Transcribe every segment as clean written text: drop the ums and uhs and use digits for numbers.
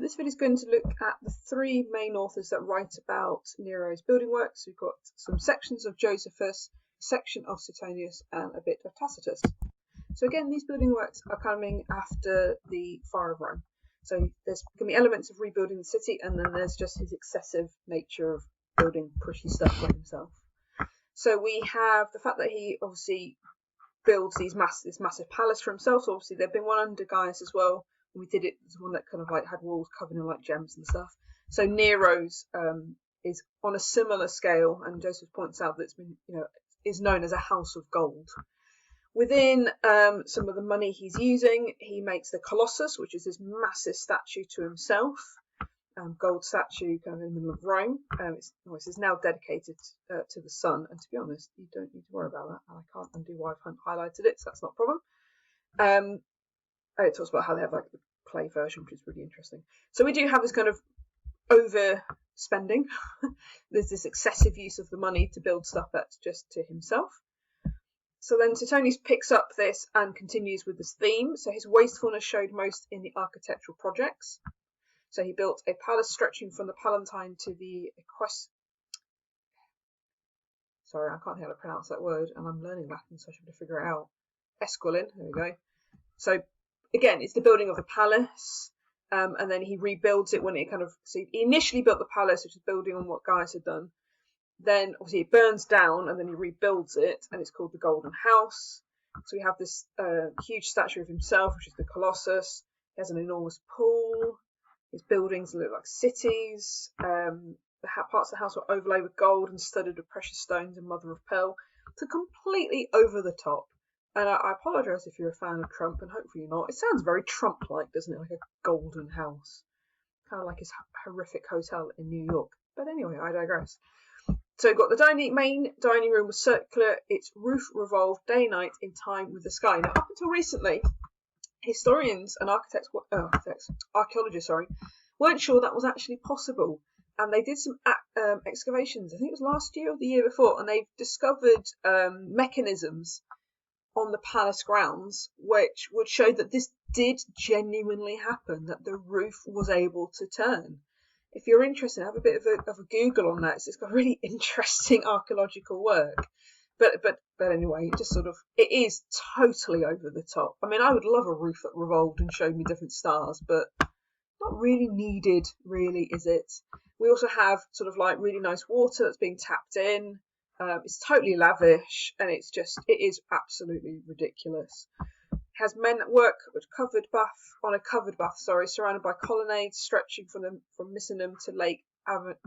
this video is going to look at the three main authors that write about Nero's building works. We've got some sections of Josephus, a section of Suetonius, and a bit of Tacitus. So again, these building works are coming after the fire of Rome. So there's going to be elements of rebuilding the city, and then there's just his excessive nature of building pretty stuff by himself. So we have the fact that he obviously builds this massive palace for himself. So obviously there'd been one under Gaius as well. We did it as one that kind of like had walls covered in like gems and stuff. So Nero's is on a similar scale, and Joseph points out that it's been, is known as a house of gold. Within some of the money he's using, he makes the Colossus, which is this massive statue to himself, gold statue kind of in the middle of Rome. It's now dedicated to the sun, and to be honest, you don't need to worry about that. I can't undo why I've highlighted it, so that's not a problem. It talks about how they have like the clay version, which is really interesting. So we do have this kind of overspending. There's this excessive use of the money to build stuff that's just to himself. So then Suetonius picks up this and continues with this theme. So his wastefulness showed most in the architectural projects. So he built a palace stretching from the Palatine to the Sorry, I can't hear how to pronounce that word, and I'm learning Latin, so I should figure it out. Esquilin, there we go. So again, it's the building of a palace, and then he rebuilds it when it so he initially built the palace, which is building on what Gaius had done. Then obviously it burns down, and then he rebuilds it, and it's called the Golden House. So we have this huge statue of himself, which is the Colossus. He has an enormous pool. His buildings look like cities. The parts of the house were overlaid with gold and studded with precious stones and mother of pearl. So completely over the top. And I apologise if you're a fan of Trump, and hopefully you're not. It sounds very Trump-like, doesn't it? Like a golden house. Kind of like his horrific hotel in New York. But anyway, I digress. So we've got the main dining room was circular. Its roof revolved day and night in time with the sky. Now, up until recently, historians and archaeologists, weren't sure that was actually possible. And they did some excavations, I think it was last year or the year before, and they've discovered mechanisms on the palace grounds, which would show that this did genuinely happen, that the roof was able to turn. If you're interested, have a bit of a Google on that. It's got really interesting archaeological work. But anyway, it is totally over the top. I mean, I would love a roof that revolved and showed me different stars, but not really needed, really, is it? We also have sort of like really nice water that's being tapped in. It's totally lavish, and it is absolutely ridiculous. It has men at work with on a covered bath, surrounded by colonnades stretching from Misenum to Lake Avernus.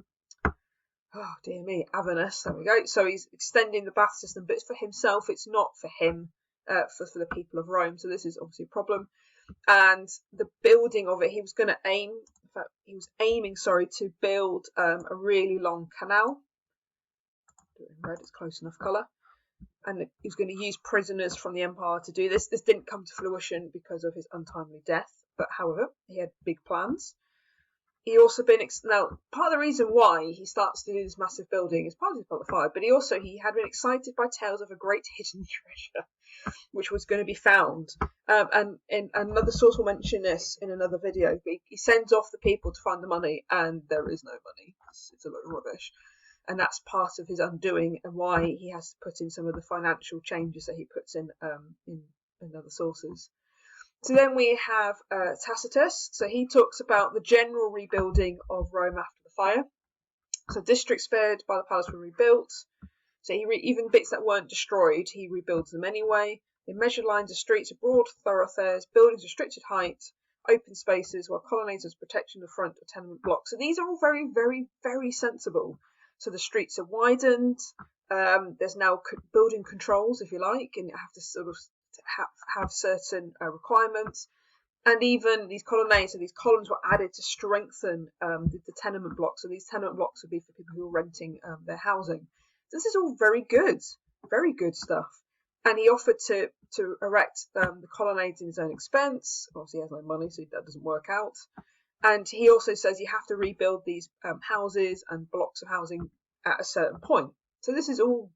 There we go. So he's extending the bath system, but it's for himself. It's not for him, for the people of Rome. So this is obviously a problem. And the building of it, he was aiming to build a really long canal. Do it in red, it's close enough colour. And he was going to use prisoners from the empire to do this. This didn't come to fruition because of his untimely death, but however, he had big plans. He also now part of the reason why he starts to do this massive building is partly about the fire, but he had been excited by tales of a great hidden treasure, which was going to be found. And another source will mention this in another video. He sends off the people to find the money, and there is no money. It's a lot of rubbish. And that's part of his undoing, and why he has to put in some of the financial changes that he puts in other sources. So then we have Tacitus. So he talks about the general rebuilding of Rome after the fire. So districts spared by the palace were rebuilt. So even bits that weren't destroyed, he rebuilds them anyway. They measured lines of streets, broad thoroughfares, buildings restricted height, open spaces, while colonnades as protection of front of tenement blocks. So these are all very, very, very sensible. So the streets are widened. There's now building controls, if you like, and you have to sort of have certain requirements. And even these colonnades, so these columns were added to strengthen the tenement blocks. So these tenement blocks would be for people who are renting their housing. So this is all very good stuff. And he offered to erect the colonnades in his own expense. Obviously, he has no money, so that doesn't work out. And he also says you have to rebuild these houses and blocks of housing at a certain point. So this is all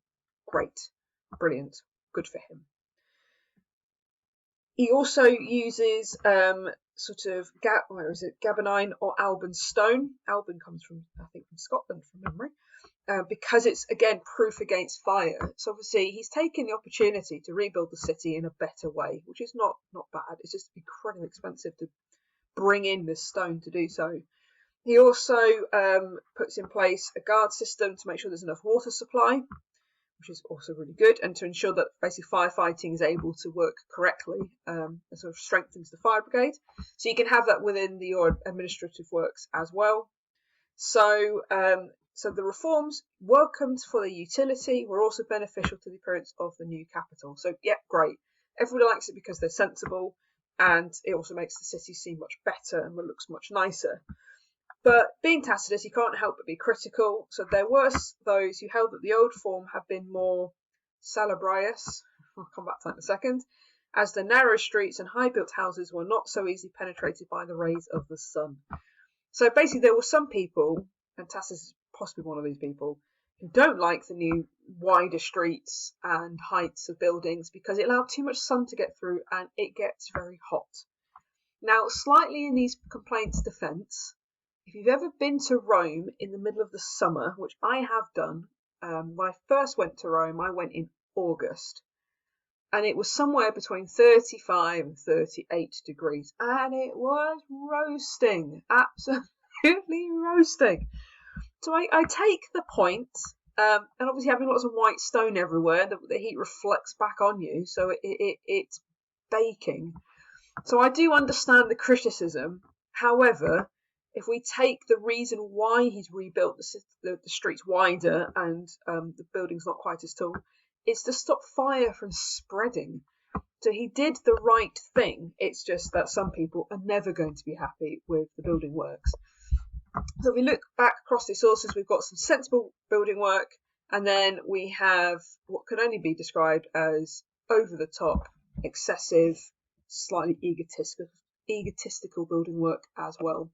great, brilliant, good for him. He also uses sort of Gabonine or Alban stone. Alban comes from, I think, from Scotland from memory. Because it's, again, proof against fire. So obviously he's taken the opportunity to rebuild the city in a better way, which is not bad. It's just incredibly expensive to bring in this stone to do so. He also puts in place a guard system to make sure there's enough water supply, which is also really good, and to ensure that basically firefighting is able to work correctly, and sort of strengthens the fire brigade. So you can have that within your administrative works as well. So the reforms, welcomed for their utility, were also beneficial to the appearance of the new capital. So, yeah, great. Everybody likes it because they're sensible, and it also makes the city seem much better and looks much nicer. But being Tacitus, you can't help but be critical. So there were those who held that the old form had been more salubrious. I'll come back to that in a second, as the narrow streets and high-built houses were not so easily penetrated by the rays of the sun. So basically there were some people, and Tacitus is possibly one of these people, who don't like the new wider streets and heights of buildings because it allowed too much sun to get through and it gets very hot. Now, slightly in these complaints' defence, if you've ever been to Rome in the middle of the summer, which I have done, when I first went to Rome, I went in August, and it was somewhere between 35 and 38 degrees, and it was roasting, absolutely roasting. So I take the point, and obviously having lots of white stone everywhere, the heat reflects back on you, so it's baking. So I do understand the criticism. However, if we take the reason why he's rebuilt the streets wider and the buildings not quite as tall, it's to stop fire from spreading. So he did the right thing. It's just that some people are never going to be happy with the building works. So if we look back across the sources, we've got some sensible building work, and then we have what can only be described as over-the-top, excessive, slightly egotistical building work as well.